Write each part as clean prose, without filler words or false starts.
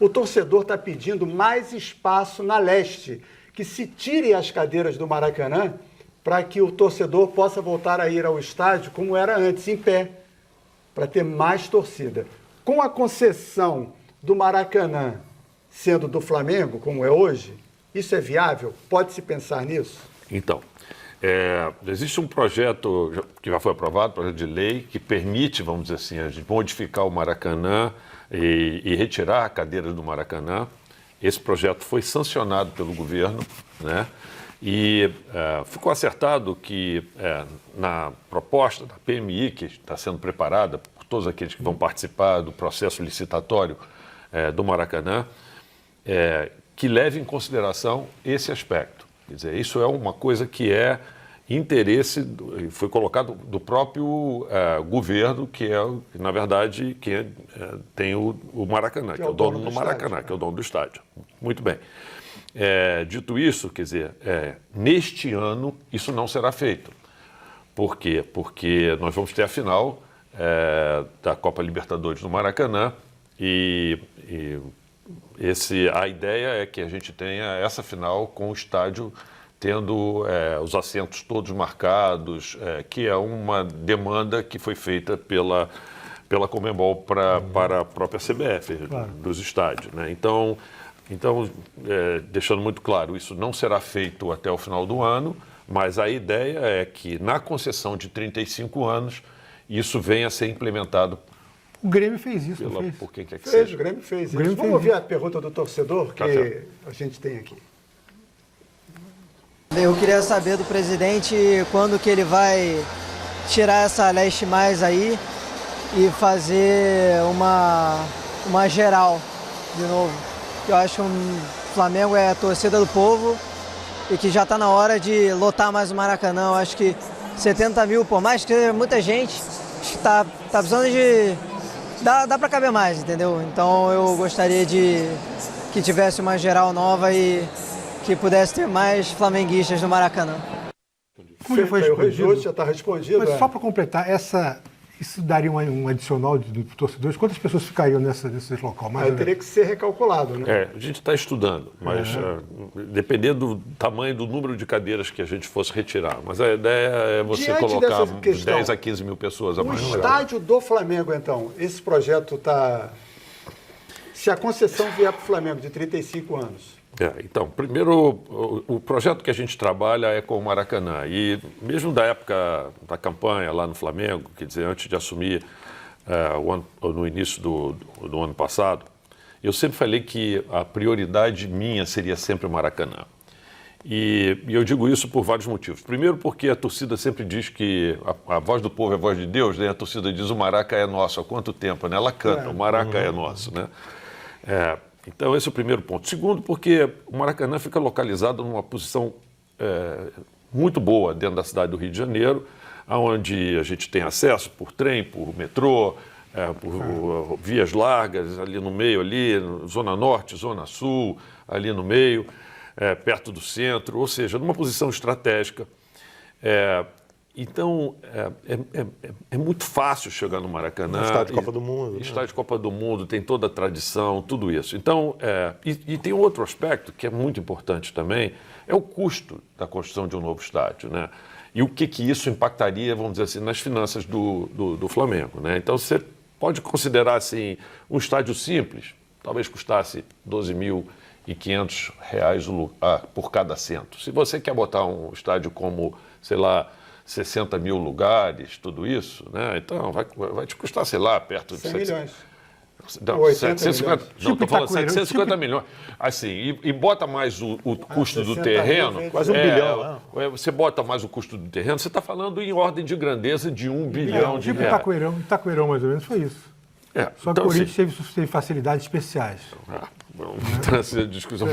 O torcedor está pedindo mais espaço na leste, que se tire as cadeiras do Maracanã para que o torcedor possa voltar a ir ao estádio como era antes, em pé, para ter mais torcida. Com a concessão do Maracanã sendo do Flamengo, como é hoje, isso é viável? Pode-se pensar nisso? Então, existe um projeto que já foi aprovado, projeto de lei, que permite, vamos dizer assim, a gente modificar o Maracanã e retirar a cadeira do Maracanã. Esse projeto foi sancionado pelo governo, né? E ficou acertado que na proposta da PMI, que está sendo preparada por todos aqueles que vão participar do processo licitatório do Maracanã, que leve em consideração esse aspecto. Quer dizer, isso é uma coisa que é interesse, foi colocado do próprio governo, que é, na verdade, quem tem o Maracanã, que é o dono do Maracanã, que é o dono do estádio. Muito bem. Dito isso, quer dizer, neste ano isso não será feito. Por quê? Porque nós vamos ter a final da Copa Libertadores no Maracanã e a ideia é que a gente tenha essa final com o estádio tendo os assentos todos marcados, que é uma demanda que foi feita pela Conmebol para a própria CBF, claro, dos estádios, né? Então, deixando muito claro, isso não será feito até o final do ano, mas a ideia é que na concessão de 35 anos, isso venha a ser implementado. O Grêmio fez isso, não fez? Por quem quer que Fez, seja. o Grêmio fez isso. Vamos ouvir a pergunta do torcedor que a gente tem aqui. Eu queria saber do presidente quando que ele vai tirar essa leste mais aí e fazer uma geral de novo. Eu acho que o Flamengo é a torcida do povo e que já está na hora de lotar mais o Maracanã. Eu acho que 70 mil, por mais que seja muita gente, acho que tá precisando de... Dá para caber mais, entendeu? Então eu gostaria que tivesse uma geral nova e que pudesse ter mais flamenguistas no Maracanã. Como já foi respondido, já está respondido. Mas só para completar, isso daria um adicional de torcedores? Quantas pessoas ficariam nesse local? Teria que ser recalculado, né? A gente está estudando, mas dependendo do tamanho do número de cadeiras que a gente fosse retirar. Mas a ideia é você Diante colocar questão, 10 a 15 mil pessoas a mais. O estádio do Flamengo, então, esse projeto está... Se a concessão vier para o Flamengo de 35 anos... Então, primeiro, o projeto que a gente trabalha é com o Maracanã. E mesmo da época da campanha lá no Flamengo, quer dizer, antes de assumir no início do ano passado, eu sempre falei que a prioridade minha seria sempre o Maracanã. E eu digo isso por vários motivos. Primeiro, porque a torcida sempre diz que a voz do povo é a voz de Deus, né? A torcida diz o Maraca é nosso. Há quanto tempo, né? Ela canta, o Maraca é nosso, né? Então, esse é o primeiro ponto. Segundo, porque o Maracanã fica localizado numa posição muito boa dentro da cidade do Rio de Janeiro, onde a gente tem acesso por trem, por metrô, por vias largas, ali no meio, Zona Norte, Zona Sul, ali no meio, perto do centro, ou seja, numa posição estratégica. Então, é muito fácil chegar no Maracanã. Estádio de Copa do Mundo. Estádio de Copa do Mundo, tem toda a tradição, tudo isso. Então, e tem outro aspecto que é muito importante também, é o custo da construção de um novo estádio, né? E o que isso impactaria, vamos dizer assim, nas finanças do Flamengo, né? Então, você pode considerar, assim, um estádio simples, talvez custasse R$12.500 por cada assento. Se você quer botar um estádio como, sei lá, 60 mil lugares, tudo isso, né? Então vai te custar, sei lá, perto de 100 milhões. Não, 750, não, estou falando 750 milhões. Assim, e bota mais o custo do terreno. Quase 1 bilhão. Você bota mais o custo do terreno, você está falando em ordem de grandeza de 1 bilhão de reais. Itaqueirão, mais ou menos, foi isso. Só que o Corinthians teve facilidades especiais. Essa discussão,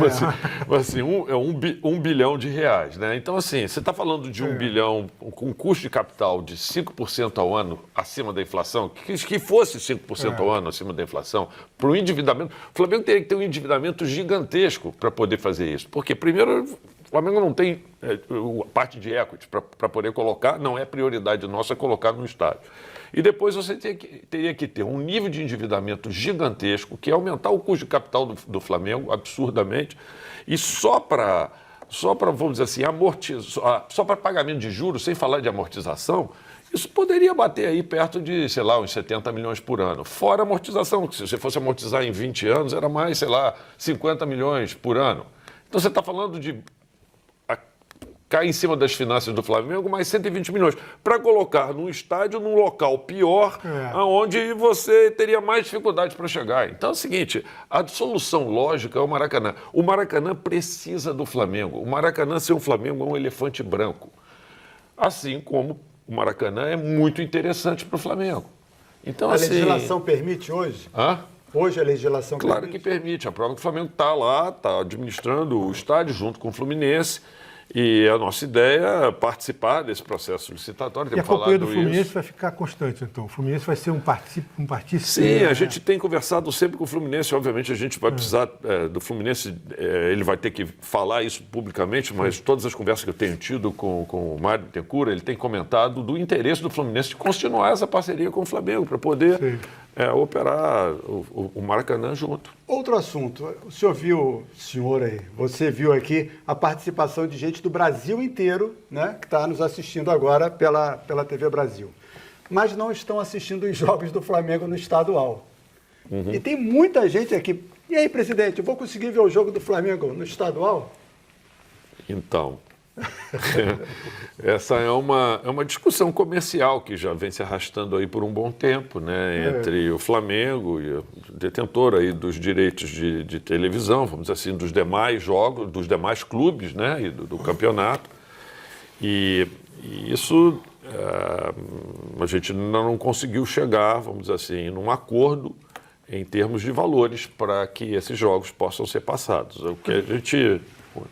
mas assim, 1 bilhão de reais, né? Então, assim, você está falando de 1 bilhão com um custo de capital de 5% ao ano acima da inflação, que fosse 5% ao ano acima da inflação, para o endividamento, o Flamengo teria que ter um endividamento gigantesco para poder fazer isso. Porque, primeiro, Flamengo não tem a parte de equity para poder colocar, não é prioridade nossa colocar no estádio. E depois você teria que ter um nível de endividamento gigantesco, que é aumentar o custo de capital do Flamengo absurdamente, e só para, vamos dizer assim, amortizar, só para pagamento de juros, sem falar de amortização, isso poderia bater aí perto de, sei lá, uns 70 milhões por ano. Fora a amortização, que se você fosse amortizar em 20 anos, era mais, sei lá, 50 milhões por ano. Então você está falando de cair em cima das finanças do Flamengo mais 120 milhões para colocar num estádio, num local pior, onde você teria mais dificuldade para chegar. Então é o seguinte, a solução lógica é o Maracanã. O Maracanã precisa do Flamengo. O Maracanã, ser um Flamengo, é um elefante branco. Assim como o Maracanã é muito interessante para o Flamengo. Então, a legislação permite hoje? Hã? Hoje a legislação Claro permite? que permite. A prova que o Flamengo está lá, está administrando o estádio junto com o Fluminense. E a nossa ideia é participar desse processo licitatório. E a companhia do Fluminense vai ficar constante, então? O Fluminense vai ser um partícipe? Sim, a gente tem conversado sempre com o Fluminense. Obviamente, a gente vai precisar do Fluminense, ele vai ter que falar isso publicamente, mas todas as conversas que eu tenho tido com o Mário Bittencourt, ele tem comentado do interesse do Fluminense de continuar essa parceria com o Flamengo, para poder operar o Maracanã junto. Outro assunto, você viu aqui a participação de gente do Brasil inteiro, né, que está nos assistindo agora pela TV Brasil. Mas não estão assistindo os jogos do Flamengo no estadual. E tem muita gente aqui. E aí, presidente, eu vou conseguir ver o jogo do Flamengo no estadual? Então, essa é uma discussão comercial que já vem se arrastando aí por um bom tempo, né, entre o Flamengo e o detentor aí dos direitos de televisão, vamos dizer assim, dos demais jogos, dos demais clubes, né, e do campeonato. E isso a gente ainda não conseguiu chegar, vamos dizer assim, num acordo em termos de valores para que esses jogos possam ser passados. O que a gente...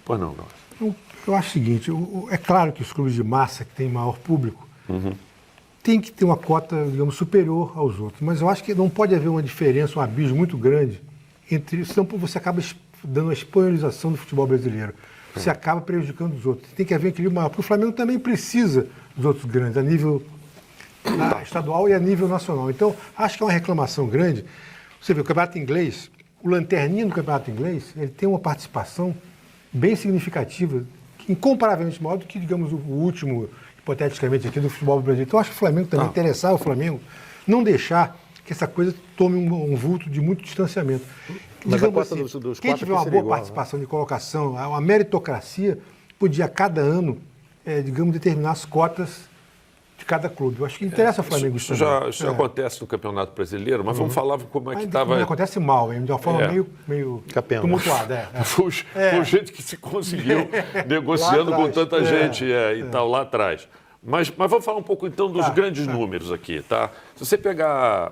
Pois não. Eu acho o seguinte, é claro que os clubes de massa, que têm maior público, tem que ter uma cota, digamos, superior aos outros. Mas eu acho que não pode haver uma diferença, um abismo muito grande entre... Senão você acaba dando uma espanholização do futebol brasileiro. Você acaba prejudicando os outros. Tem que haver um equilíbrio maior, porque o Flamengo também precisa dos outros grandes, a nível estadual e a nível nacional. Então, acho que é uma reclamação grande. Você vê, o campeonato inglês, o lanterninha do campeonato inglês, ele tem uma participação bem significativa, incomparavelmente maior do que, digamos, o último, hipoteticamente, aqui do futebol brasileiro. Então, acho que o Flamengo também interessar o Flamengo, não deixar que essa coisa tome um vulto de muito distanciamento. Mas digamos a cota assim, dos quem quatro tiver uma seria boa igual, participação de colocação, uma meritocracia, podia, a cada ano, digamos, determinar as cotas de cada clube. Eu acho que interessa ao Flamengo isso já acontece no Campeonato Brasileiro, mas vamos falar como é que estava... Acontece mal, de uma forma meio tumultuada. Foi o jeito que se conseguiu negociando com tanta gente e tal, lá atrás. Mas vamos falar um pouco, então, dos grandes números aqui, tá? Se você pegar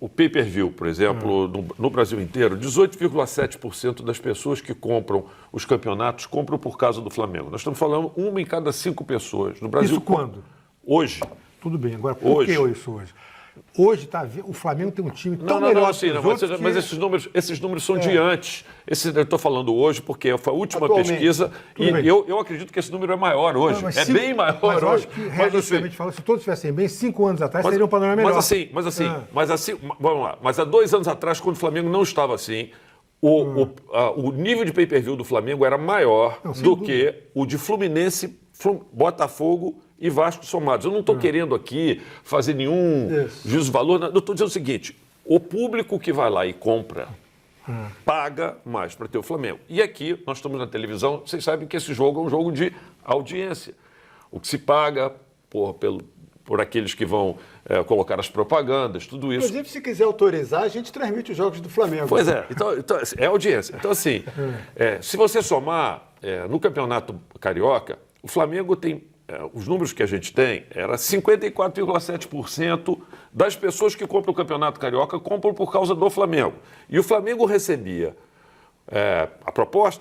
o pay-per-view, por exemplo, no Brasil inteiro, 18,7% das pessoas que compram os campeonatos compram por causa do Flamengo. Nós estamos falando 1 em cada 5 pessoas. No Brasil, isso quando? Hoje. Tudo bem, agora por que isso hoje? Hoje o Flamengo tem um time tão melhor que os outros mas esses números são de antes. Eu estou falando hoje porque foi a última pesquisa e eu acredito que esse número é maior hoje. Bem maior mas hoje. Eu acho que, realisticamente falando, se todos estivessem bem, 5 anos atrás, seria um panorama melhor. Mas assim, vamos lá. Mas há 2 anos atrás, quando o Flamengo não estava assim, o nível de pay-per-view do Flamengo era maior do que o de Fluminense, Botafogo e Vasco somados. Eu não estou querendo aqui fazer nenhum juízo de valor. Eu estou dizendo o seguinte, o público que vai lá e compra paga mais para ter o Flamengo. E aqui, nós estamos na televisão, vocês sabem que esse jogo é um jogo de audiência. O que se paga por aqueles que vão colocar as propagandas, tudo isso. Inclusive, se quiser autorizar, a gente transmite os jogos do Flamengo. Pois é, então é audiência. Então, assim, se você somar no Campeonato Carioca, o Flamengo tem... os números que a gente tem, era 54,7% das pessoas que compram o Campeonato Carioca compram por causa do Flamengo. E o Flamengo recebia a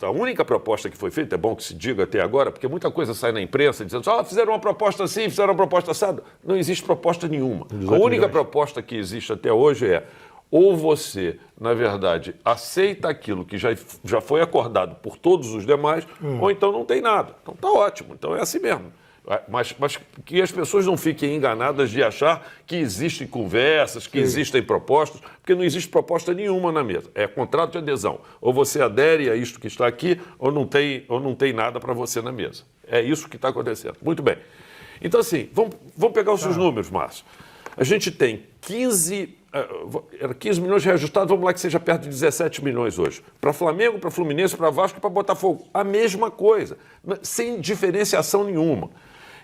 única proposta que foi feita, é bom que se diga até agora, porque muita coisa sai na imprensa dizendo fizeram uma proposta assim, fizeram uma proposta assada. Não existe proposta nenhuma. A única proposta que existe até hoje é ou você, na verdade, aceita aquilo que já foi acordado por todos os demais, ou então não tem nada. Então tá ótimo, então é assim mesmo. Mas que as pessoas não fiquem enganadas de achar que existem conversas, que existem propostas, porque não existe proposta nenhuma na mesa. É contrato de adesão. Ou você adere a isto que está aqui, ou não tem nada para você na mesa. É isso que está acontecendo. Muito bem. Então, assim, vamos pegar os seus números, Márcio. A gente tem 15 milhões reajustados, vamos lá que seja perto de 17 milhões hoje. Para Flamengo, para Fluminense, para Vasco e para Botafogo. A mesma coisa, sem diferenciação nenhuma.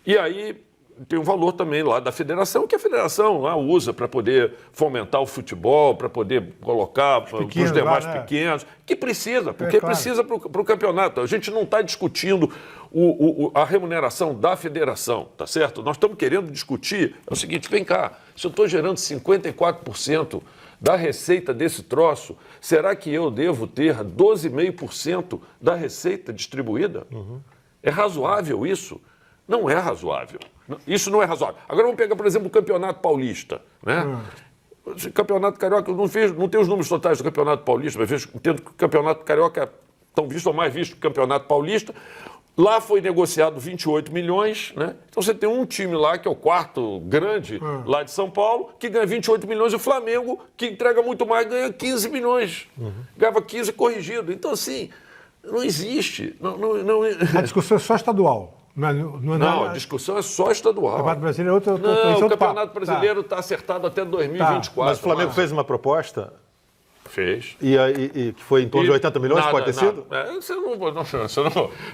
E aí tem um valor também lá da federação, que a federação lá usa para poder fomentar o futebol, para poder colocar para os demais pequenos, que precisa, porque precisa para o campeonato. A gente não está discutindo a remuneração da federação, tá certo? Nós estamos querendo discutir, é o seguinte, vem cá, se eu estou gerando 54% da receita desse troço, será que eu devo ter 12,5% da receita distribuída? É razoável isso? Não é razoável. Isso não é razoável. Agora vamos pegar, por exemplo, o Campeonato Paulista. Né? O Campeonato Carioca, não tem os números totais do Campeonato Paulista, mas entendo que o Campeonato Carioca é tão visto ou mais visto que o Campeonato Paulista. Lá foi negociado 28 milhões. Né? Então você tem um time lá, que é o quarto grande lá de São Paulo, que ganha 28 milhões, e o Flamengo, que entrega muito mais, ganha 15 milhões. Ganhava 15 corrigido. Então, assim, não existe. A discussão é só estadual. Não, a discussão é só estadual. O Campeonato Brasileiro é outro Não, o Campeonato Brasileiro está acertado até 2024. Mas o Flamengo fez uma proposta. Fez. E que foi em torno de 80 milhões, pode ter sido?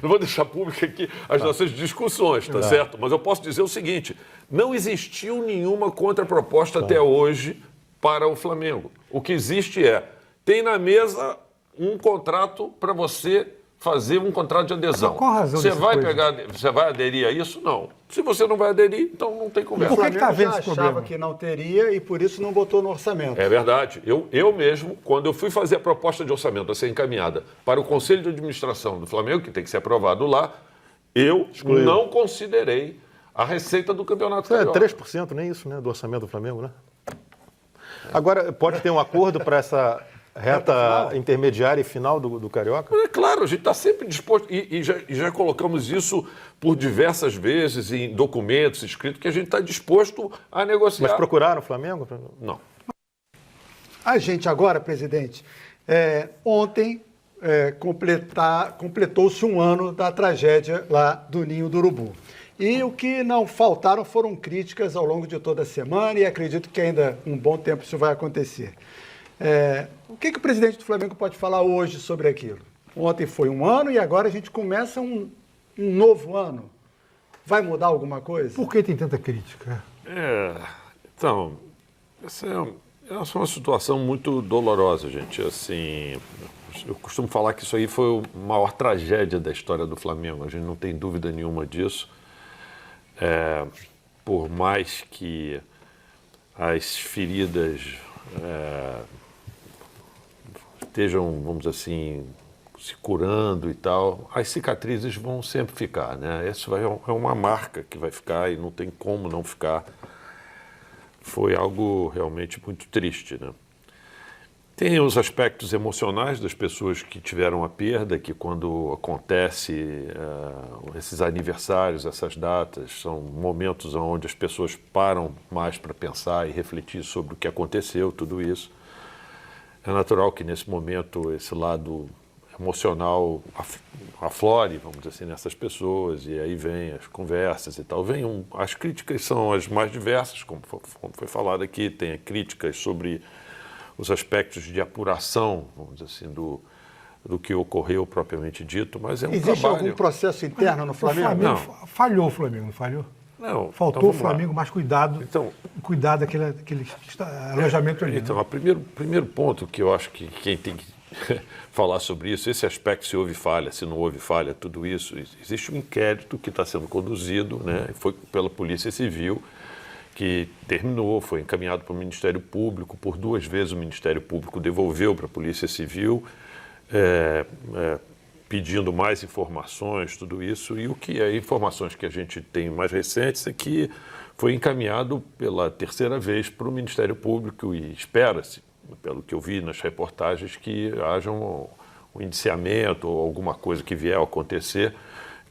Não vou deixar público aqui as nossas discussões, tá certo? Mas eu posso dizer o seguinte, não existiu nenhuma contraproposta até hoje para o Flamengo. O que existe tem na mesa um contrato para você fazer um contrato de adesão. Qual a razão você vai aderir a isso? Não. Se você não vai aderir, então não tem conversa. O Flamengo já achava que não teria e por isso não botou no orçamento. É verdade. Eu mesmo, quando eu fui fazer a proposta de orçamento a ser encaminhada para o Conselho de Administração do Flamengo, que tem que ser aprovado lá, eu não considerei a receita do Campeonato Carioca. 3%, nem isso, né, do orçamento do Flamengo, né? Agora, pode ter um acordo para essa reta intermediária e final do Carioca? É claro, a gente está sempre disposto, e já colocamos isso por diversas vezes em documentos escritos, que a gente está disposto a negociar. Mas procuraram o Flamengo? Não. A gente agora, presidente, ontem completou-se um ano da tragédia lá do Ninho do Urubu. E o que não faltaram foram críticas ao longo de toda a semana e acredito que ainda um bom tempo isso vai acontecer. O que o presidente do Flamengo pode falar hoje sobre aquilo? Ontem foi um ano e agora a gente começa um novo ano. Vai mudar alguma coisa? Por que tem tanta crítica? Então, essa é uma situação muito dolorosa, gente. Assim, eu costumo falar que isso aí foi a maior tragédia da história do Flamengo. A gente não tem dúvida nenhuma disso. Por mais que as feridas estejam, vamos dizer assim, se curando e tal, as cicatrizes vão sempre ficar, né? Isso é uma marca que vai ficar e não tem como não ficar. Foi algo realmente muito triste, né? Tem os aspectos emocionais das pessoas que tiveram a perda, que quando acontece esses aniversários, essas datas, são momentos onde as pessoas param mais para pensar e refletir sobre o que aconteceu, tudo isso. É natural que nesse momento esse lado emocional aflore, vamos dizer assim, nessas pessoas, e aí vem as conversas e tal. As críticas são as mais diversas, como foi falado aqui, tem críticas sobre os aspectos de apuração, vamos dizer assim, do que ocorreu propriamente dito, mas é um Existe trabalho... algum processo interno no Flamengo? Não. Falhou o Flamengo, não falhou? Não. Faltou então o Flamengo mais cuidado, cuidar daquele alojamento ali. Então, o primeiro ponto que eu acho que quem tem que falar sobre isso, esse aspecto, se houve falha, se não houve falha, tudo isso, existe um inquérito que está sendo conduzido, né, foi pela Polícia Civil, que terminou, foi encaminhado para o Ministério Público, por 2 vezes o Ministério Público devolveu para a Polícia Civil, pedindo mais informações, tudo isso, e informações que a gente tem mais recentes é que foi encaminhado pela 3ª vez para o Ministério Público e espera-se, pelo que eu vi nas reportagens, que haja um indiciamento ou alguma coisa que vier a acontecer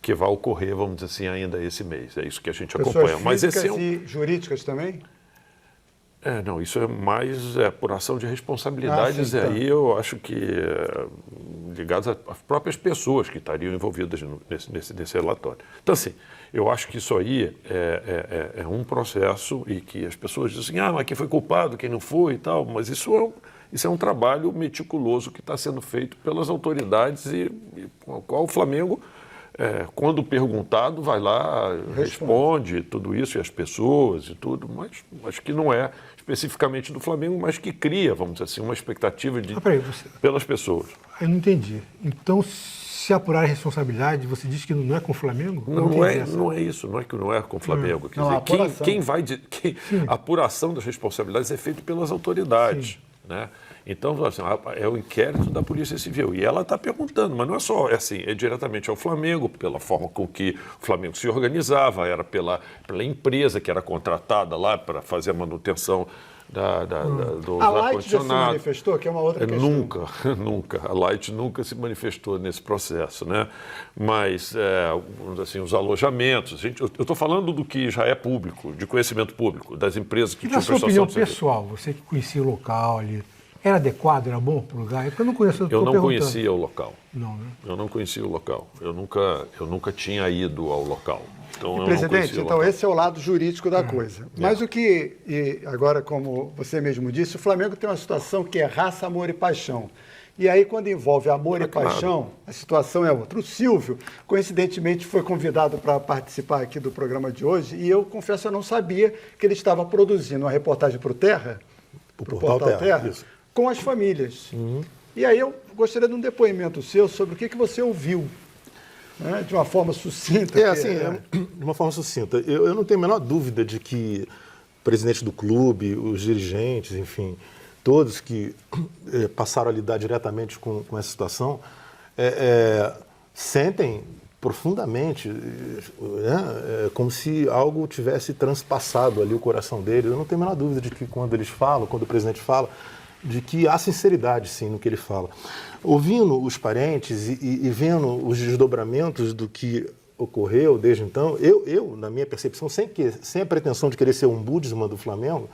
que vai ocorrer, vamos dizer assim, ainda esse mês. É isso que a gente acompanha. Pessoas Mas esse físicas e jurídicas também? Não, isso é mais apuração de responsabilidades, sim, e tá. aí eu acho que ligados às próprias pessoas que estariam envolvidas nesse relatório. Então, assim, eu acho que isso aí é um processo e que as pessoas dizem, mas quem foi culpado, quem não foi e tal, mas isso é um trabalho meticuloso que está sendo feito pelas autoridades e com o qual o Flamengo, quando perguntado, vai lá, responde tudo isso e as pessoas e tudo, mas acho que não é especificamente do Flamengo, mas que cria, vamos dizer assim, uma expectativa pelas pessoas. Eu não entendi. Então, se apurar a responsabilidade, você diz que não é com o Flamengo? Não é isso, não é que não é com o Flamengo. Quer dizer, a apuração das responsabilidades é feita pelas autoridades. Né? Então, assim, é o inquérito da Polícia Civil. E ela está perguntando, mas não é só, é diretamente ao Flamengo, pela forma com que o Flamengo se organizava, era pela empresa que era contratada lá para fazer a manutenção do A Light já se ar-condicionado. manifestou, que é uma outra questão. Nunca. A Light nunca se manifestou nesse processo, né? Mas, vamos dizer assim, os alojamentos. Eu estou falando do que já é público, de conhecimento público, das empresas que E tinham na sua prestação opinião de serviço. pessoal, você que conhecia o local ali, era adequado, era bom para o lugar? Porque eu não conheço, Eu estou não perguntando. conhecia o local. Não, né? Eu não conhecia o local. Eu nunca tinha ido ao local. Então, eu não Presidente, conhecia o então local. esse é o lado jurídico da coisa. Mas e agora, como você mesmo disse, o Flamengo tem uma situação que é raça, amor e paixão. E aí, quando envolve amor e paixão, a situação é outra. O Silvio, coincidentemente, foi convidado para participar aqui do programa de hoje e eu, confesso, eu não sabia que ele estava produzindo uma reportagem para o Terra, para o Portal Terra, isso. com as famílias. E aí eu gostaria de um depoimento seu sobre o que você ouviu, né, de uma forma sucinta. De uma forma sucinta. Eu não tenho a menor dúvida de que o presidente do clube, os dirigentes, enfim, todos que passaram a lidar diretamente com essa situação, sentem profundamente, né, como se algo tivesse transpassado ali o coração deles. Eu não tenho a menor dúvida de que quando eles falam, quando o presidente fala, de que há sinceridade, sim, no que ele fala. Ouvindo os parentes e vendo os desdobramentos do que ocorreu desde então, eu na minha percepção, sem a pretensão de querer ser um ombudsman do Flamengo,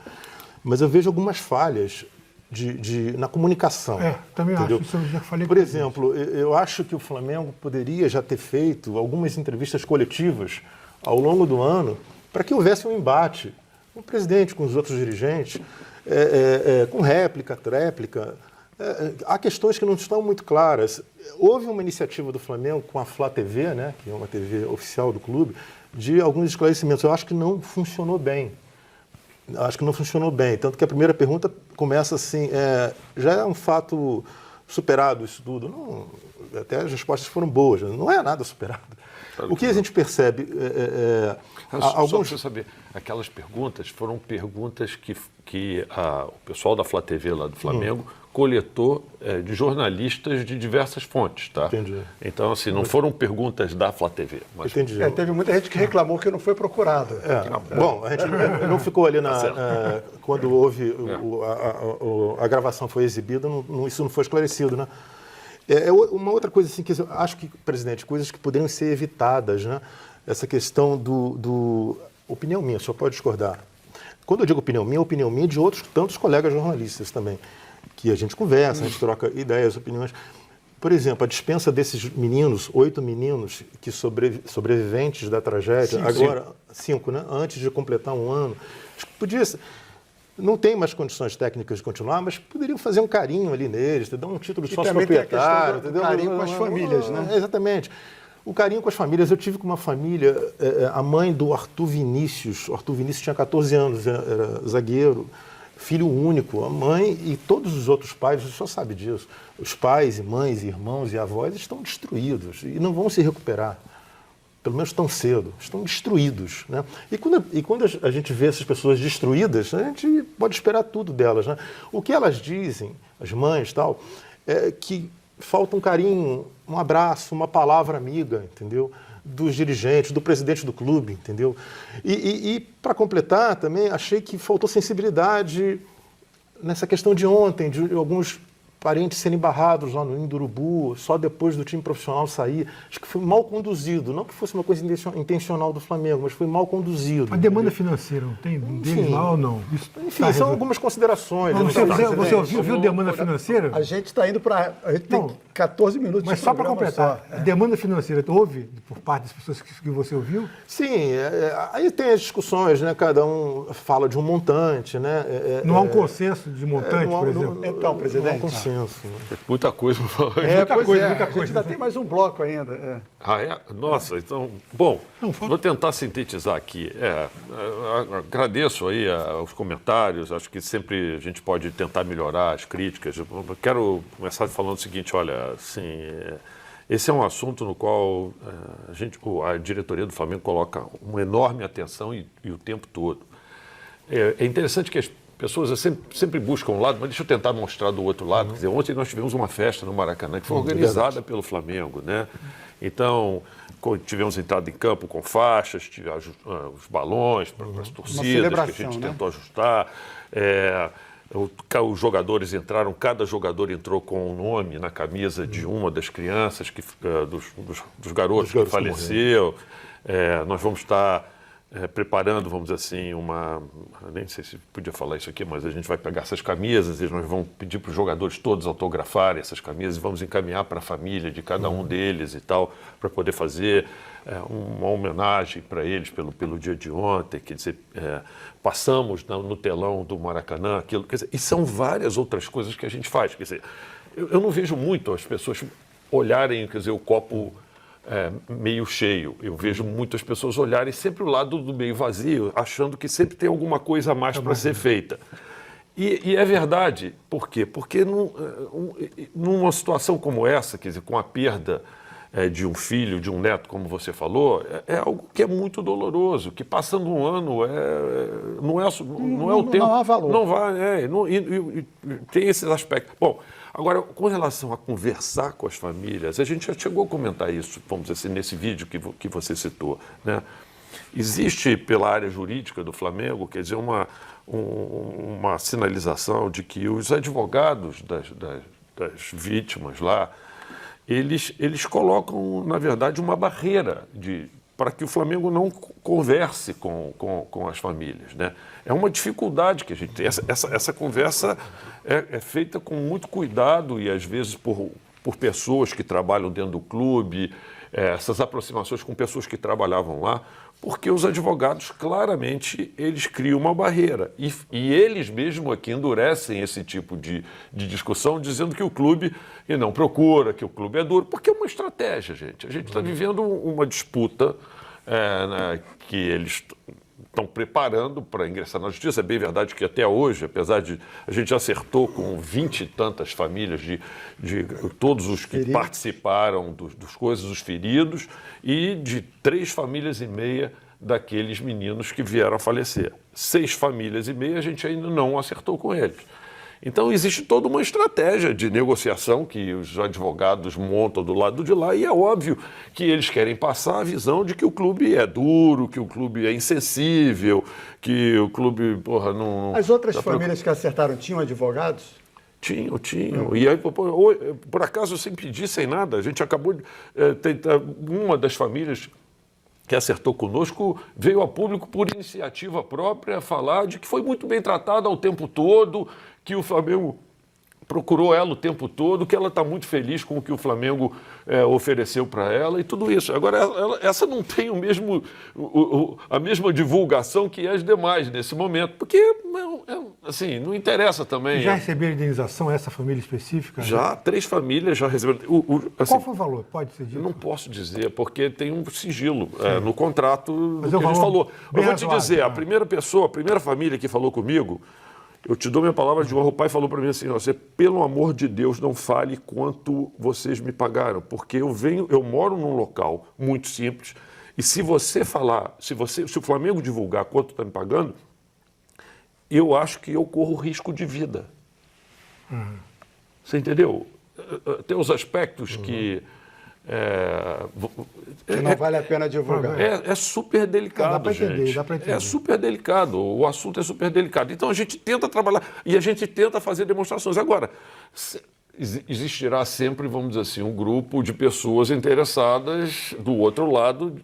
mas eu vejo algumas falhas na comunicação. Também entendeu? acho, isso eu já falei. Por exemplo, eu acho que o Flamengo poderia já ter feito algumas entrevistas coletivas ao longo do ano para que houvesse um embate com o presidente, com os outros dirigentes, com réplica, tréplica. Há questões que não estão muito claras. Houve uma iniciativa do Flamengo com a Flá TV, né, que é uma TV oficial do clube, de alguns esclarecimentos. Eu acho que não funcionou bem. Tanto que a primeira pergunta começa assim, já é um fato superado isso tudo? Não, até as respostas foram boas, não é nada superado. Claro o que a gente percebe... Só para você saber, aquelas perguntas foram perguntas que o pessoal da Flá TV lá do Flamengo coletou de jornalistas de diversas fontes, tá? Entendi. Então, assim, não foram perguntas da Flá TV. Mas... Entendi. Teve muita gente que reclamou que não foi procurado. Bom, a gente não ficou ali quando houve a gravação foi exibida, isso não foi esclarecido, né? Uma outra coisa assim que eu acho que, presidente, coisas que poderiam ser evitadas, né? Essa questão do opinião minha, o senhor pode discordar. Quando eu digo opinião minha de outros tantos colegas jornalistas também, que a gente conversa, a gente troca ideias, opiniões. Por exemplo, a dispensa desses meninos, 8 meninos que sobreviventes da tragédia, agora 5, né? Antes de completar um ano, acho que podia ser. Não tem mais condições técnicas de continuar, mas poderiam fazer um carinho ali neles, dar um título de sócio proprietário. Também tem a questão do carinho com as famílias, né? Exatamente. O carinho com as famílias. Eu tive com uma família, a mãe do Arthur Vinícius. O Arthur Vinícius tinha 14 anos, era zagueiro, filho único. A mãe e todos os outros pais, você só sabe disso. Os pais, e mães, e irmãos e avós estão destruídos e não vão se recuperar. Pelo menos tão cedo, estão destruídos, né? E quando a gente vê essas pessoas destruídas, a gente pode esperar tudo delas, né? O que elas dizem, as mães e tal, é que falta um carinho, um abraço, uma palavra amiga, entendeu? Dos dirigentes, do presidente do clube, entendeu? E para completar também, achei que faltou sensibilidade nessa questão de ontem, de alguns parentes serem barrados lá no Ninho do Urubu, só depois do time profissional sair. Acho que foi mal conduzido. Não que fosse uma coisa intencional do Flamengo, mas foi mal conduzido. A demanda financeira não tem deles lá ou não? Isso Enfim, tá são algumas considerações. Não, você ouviu demanda financeira? A gente está indo para... A gente tem 14 minutos Mas de só para programa completar, só. a demanda financeira houve por parte das pessoas que você ouviu? Sim, aí tem as discussões, né? Cada um fala de um montante, né? Não há um consenso de montante, por exemplo? Então, presidente. Não há um consenso. Né? Muita coisa para falar. Muita coisa. A gente ainda tem mais um bloco ainda. Ah, é? Nossa, então... Bom, vou tentar sintetizar aqui. Agradeço aí os comentários, acho que sempre a gente pode tentar melhorar as críticas. Eu quero começar falando o seguinte, olha, assim, esse é um assunto no qual a diretoria do Flamengo coloca uma enorme atenção e o tempo todo. É interessante que as pessoas sempre buscam um lado, mas deixa eu tentar mostrar do outro lado. Quer dizer, ontem nós tivemos uma festa no Maracanã que foi organizada pelo Flamengo, né? Então, tivemos entrada em campo com faixas, tivemos os balões para as torcidas, que a gente tentou ajustar. Os jogadores entraram, cada jogador entrou com um nome na camisa de uma das crianças, dos garotos que faleceu. Nós vamos estar preparando, vamos dizer assim, nem sei se podia falar isso aqui, mas a gente vai pegar essas camisas e nós vamos pedir para os jogadores todos autografarem essas camisas e vamos encaminhar para a família de cada um deles e tal, para poder fazer uma homenagem para eles pelo dia de ontem, quer dizer, passamos no telão do Maracanã, aquilo, quer dizer, e são várias outras coisas que a gente faz, quer dizer, eu não vejo muito as pessoas olharem, quer dizer, o copo meio cheio. Eu vejo muitas pessoas olharem sempre o lado do meio vazio, achando que sempre tem alguma coisa a mais para ser feita. E é verdade. Por quê? Porque numa situação como essa, quer dizer, com a perda de um filho, de um neto, como você falou, é algo que é muito doloroso, que passando um ano não é o tempo. Não há valor. Não vai, e tem esses aspectos. Bom, agora, com relação a conversar com as famílias, a gente já chegou a comentar isso, vamos dizer assim, nesse vídeo que você citou, né? Existe, pela área jurídica do Flamengo, quer dizer, uma sinalização de que os advogados das vítimas lá, eles colocam, na verdade, uma barreira para que o Flamengo não converse com as famílias, né? É uma dificuldade que a gente tem. Essa conversa é feita com muito cuidado e, às vezes, por pessoas que trabalham dentro do clube, essas aproximações com pessoas que trabalhavam lá, porque os advogados, claramente, eles criam uma barreira. E eles mesmo aqui endurecem esse tipo de discussão, dizendo que o clube não procura, que o clube é duro, porque é uma estratégia, gente. A gente está vivendo uma disputa que eles estão preparando para ingressar na justiça. É bem verdade que até hoje, apesar de a gente já acertou com 20 e tantas famílias de todos os que participaram dos coisas, os feridos, e de 3 famílias e meia daqueles meninos que vieram a falecer. 6 famílias e meia a gente ainda não acertou com eles. Então, existe toda uma estratégia de negociação que os advogados montam do lado de lá, e é óbvio que eles querem passar a visão de que o clube é duro, que o clube é insensível, que o clube, não... As outras famílias que acertaram tinham advogados? Tinham. E aí, por acaso, sem pedir, sem nada, a gente acabou de... uma das famílias que acertou conosco, veio a público por iniciativa própria falar de que foi muito bem tratada ao tempo todo, que o Flamengo procurou ela o tempo todo, que ela está muito feliz com o que o Flamengo ofereceu para ela e tudo isso. Agora, essa não tem a mesma divulgação que as demais nesse momento, porque assim, não interessa também. Já receberam indenização essa família específica? Já, 3 famílias já receberam. Assim, qual foi o valor? Pode ser dito? Eu não posso dizer, porque tem um sigilo no contrato do Mas que a gente falou. Eu vou te razoável, dizer, a primeira família que falou comigo, eu te dou minha palavra de honra, o pai falou para mim assim, você, pelo amor de Deus, não fale quanto vocês me pagaram, porque eu moro num local muito simples, e se você falar, se o Flamengo divulgar quanto está me pagando, eu acho que eu corro risco de vida. Você entendeu? Tem os aspectos que Que não vale a pena divulgar. É super delicado, Dá pra entender, gente. dá pra entender. É super delicado. O assunto é super delicado. Então a gente tenta trabalhar e a gente tenta fazer demonstrações. Agora, existirá sempre, vamos dizer assim, um grupo de pessoas interessadas do outro lado,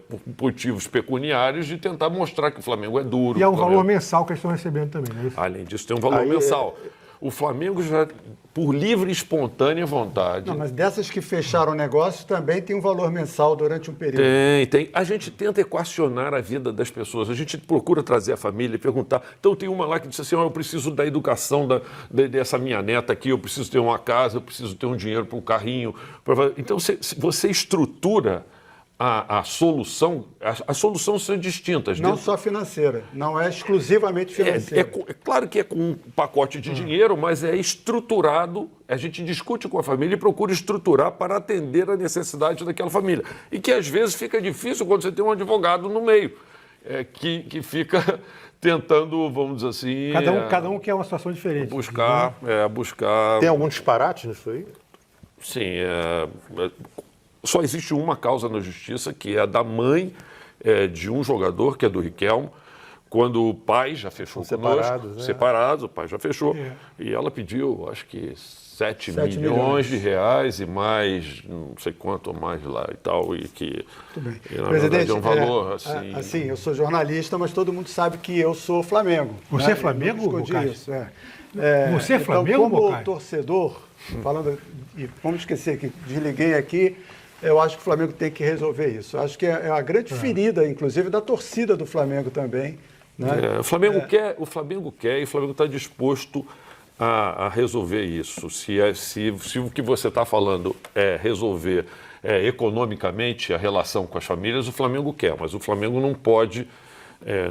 por motivos pecuniários, de tentar mostrar que o Flamengo é duro. E é um que o valor Flamengo- mensal que eles estão recebendo também, não é isso? Além disso, tem um valor Aí, mensal. O Flamengo já, por livre e espontânea vontade. Não, mas dessas que fecharam o negócio também tem um valor mensal durante um período. Tem. A gente tenta equacionar a vida das pessoas. A gente procura trazer a família e perguntar. Então, tem uma lá que disse assim: eu preciso da educação dessa minha neta aqui, eu preciso ter uma casa, eu preciso ter um dinheiro para um carrinho. Então, se você estrutura a solução, as soluções são distintas. Não só financeira, não é exclusivamente financeira. É claro que é com um pacote de dinheiro, mas é estruturado. A gente discute com a família e procura estruturar para atender a necessidade daquela família. E que às vezes fica difícil quando você tem um advogado no meio, que fica tentando, vamos dizer assim. Cada um quer uma situação diferente. Buscar. Tem algum disparate nisso aí? Sim. Só existe uma causa na justiça, que é a da mãe de um jogador, que é do Riquelme, quando o pai já fechou conosco, separados, né? separados, o pai já fechou, e ela pediu, acho que 7 7 milhões de reais e mais, não sei quanto mais lá e tal, e que, Muito bem. e, na Presidente, verdade, é um valor assim... assim, eu sou jornalista, mas todo mundo sabe que eu sou Flamengo. Você né? é Flamengo, Eu não escondi Bocage? isso, Você é Flamengo, então, como Bocage? torcedor, falando, e vamos esquecer que desliguei aqui, eu acho que o Flamengo tem que resolver isso. Eu acho que é a grande ferida, inclusive, da torcida do Flamengo também. Né? O Flamengo quer e o Flamengo está disposto a resolver isso. Se o que você está falando é resolver economicamente a relação com as famílias, o Flamengo quer, mas o Flamengo não pode,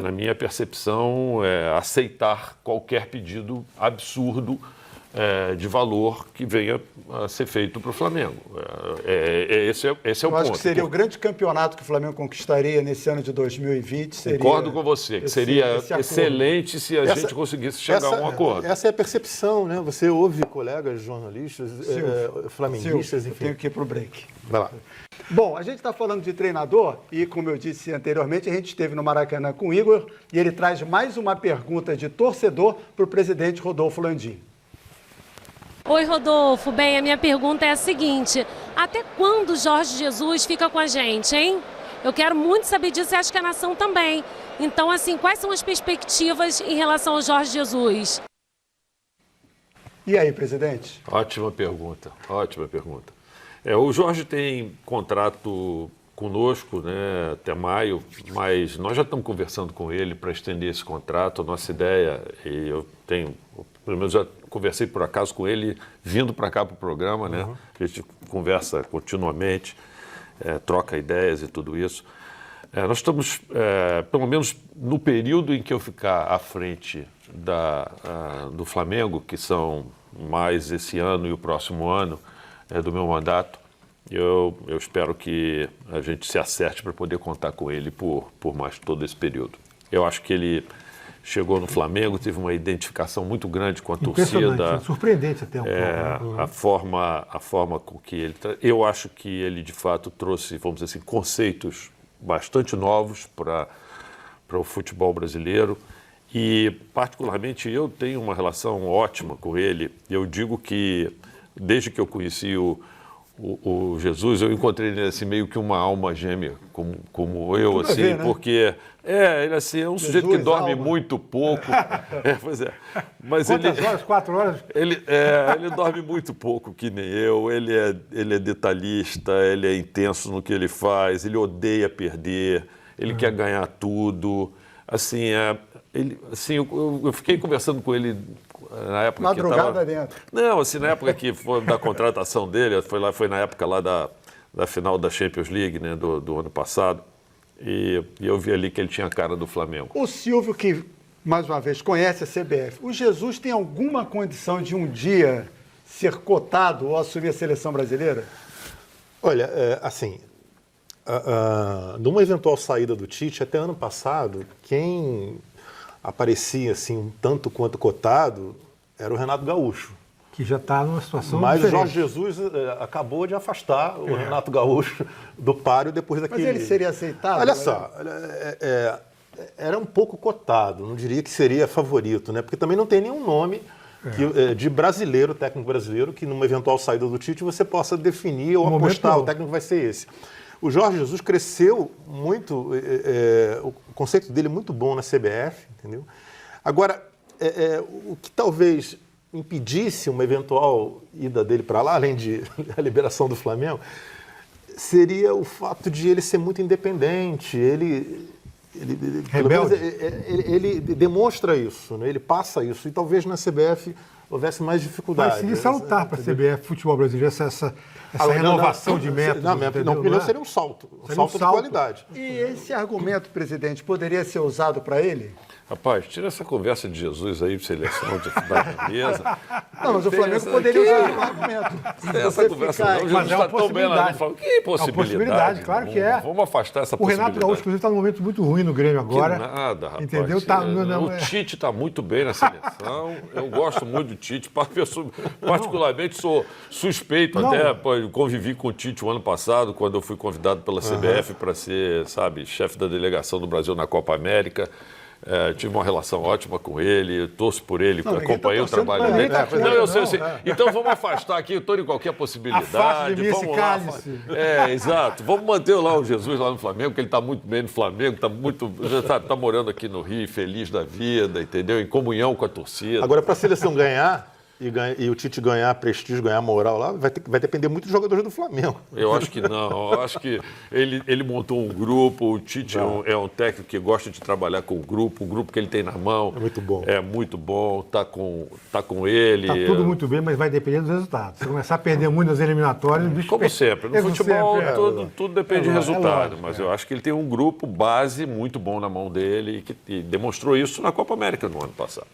na minha percepção, aceitar qualquer pedido absurdo de valor que venha a ser feito para o Flamengo. Esse é o Eu ponto. acho que seria o grande campeonato que o Flamengo conquistaria nesse ano de 2020. Seria Concordo com você, que seria esse acordo. excelente se a gente conseguisse chegar a um acordo. Essa é a percepção, né? Você ouve colegas jornalistas, flamenguistas, Silvio, eu enfim. tenho que ir para o break. Vai lá. Bom, a gente está falando de treinador e, como eu disse anteriormente, a gente esteve no Maracanã com o Igor e ele traz mais uma pergunta de torcedor para o presidente Rodolfo Landim. Oi, Rodolfo. Bem, a minha pergunta é a seguinte: até quando o Jorge Jesus fica com a gente, hein? Eu quero muito saber disso e acho que a nação também. Então, assim, quais são as perspectivas em relação ao Jorge Jesus? E aí, presidente? Ótima pergunta, ótima pergunta. O Jorge tem contrato conosco, né, até maio, mas nós já estamos conversando com ele para estender esse contrato. A nossa ideia, e eu tenho, pelo menos já conversei por acaso com ele, vindo para cá para o programa, né? A gente conversa continuamente, troca ideias e tudo isso. Nós estamos, pelo menos no período em que eu ficar à frente do Flamengo, que são mais esse ano e o próximo ano do meu mandato, eu espero que a gente se acerte para poder contar com ele por mais todo esse período. Eu acho que ele chegou no Flamengo, teve uma identificação muito grande com a torcida. Surpreendente até um pouco. A forma com que ele... Eu acho que ele, de fato, trouxe, vamos dizer assim, conceitos bastante novos para o futebol brasileiro. E, particularmente, eu tenho uma relação ótima com ele. Eu digo que, desde que eu conheci o Jesus, eu encontrei nele assim, meio que uma alma gêmea, como eu, Tudo a assim, ver, né? porque ele assim, é um sujeito que dorme alma. muito pouco. Pois é. Mas Quantas horas? 4 horas? ele dorme muito pouco, que nem eu. Ele é detalhista, ele é intenso no que ele faz, ele odeia perder, ele quer ganhar tudo. Assim, eu fiquei conversando com ele na época Madrugada dentro. Não, assim, na época que foi da contratação dele, foi na época lá da final da Champions League, né, do ano passado, e eu vi ali que ele tinha a cara do Flamengo. O Silvio, que, mais uma vez, conhece a CBF, o Jesus tem alguma condição de um dia ser cotado ou assumir a seleção brasileira? Olha, numa eventual saída do Tite, até ano passado, quem aparecia assim um tanto quanto cotado era o Renato Gaúcho. que já está numa situação Mas o diferente. Jorge Jesus acabou de afastar o Renato Gaúcho do páreo depois daquele... Mas ele seria aceitável? Olha só, era um pouco cotado, não diria que seria favorito, né? Porque também não tem nenhum nome de brasileiro, técnico brasileiro, que numa eventual saída do Tite você possa definir ou apostar, o técnico vai ser esse. O Jorge Jesus cresceu muito, o conceito dele é muito bom na CBF, entendeu? Agora, o que talvez impedisse uma eventual ida dele para lá, além de a liberação do Flamengo, seria o fato de ele ser muito independente, ele Rebelde. ele demonstra isso, né? Ele passa isso, e talvez na CBF houvesse mais dificuldade. Mas seria salutar para a CBF Futebol Brasileiro essa renovação de métodos. Na minha opinião, seria um salto, de qualidade. E esse argumento, presidente, poderia ser usado para ele? Rapaz, tira essa conversa de Jesus aí de seleção, de da mesa. Não, mas o Flamengo poderia usar o argumento. Essa conversa não, Jesus Mas é uma está tão bem lá. possibilidade. Que possibilidade? É uma possibilidade, claro que é. Vamos afastar essa O possibilidade. Renato Gaúcho, inclusive, está num momento muito ruim no Grêmio agora. Que nada, rapaz. Entendeu? O Tite está muito bem na seleção. Eu gosto muito do Tite. Particularmente sou suspeito. Até convivi com o Tite o ano passado, quando eu fui convidado pela CBF para ser, sabe, chefe da delegação do Brasil na Copa América. Tive uma relação ótima com ele, torço por ele, acompanhei o trabalho dele. Eu sei. Então vamos afastar aqui toda e qualquer possibilidade. Afaste de mim esse Vamos lá. cálice. Exato. Vamos manter lá o Jesus lá no Flamengo, que ele está muito bem no Flamengo, está morando aqui no Rio, feliz da vida, entendeu? Em comunhão com a torcida. Agora, para a seleção ganhar, e o Tite ganhar prestígio, ganhar moral lá, vai depender muito dos jogadores do Flamengo. Eu acho que não. Eu acho que ele montou um grupo. O Tite é um técnico que gosta de trabalhar com o grupo que ele tem na mão. É muito bom. É muito bom. Tá com ele. Está tudo muito bem, mas vai depender dos resultados. Se começar a perder muito nas eliminatórias, o bicho Como sempre. No futebol, tudo depende de resultado. lógico, Mas eu acho que ele tem um grupo base muito bom na mão dele e demonstrou isso na Copa América no ano passado.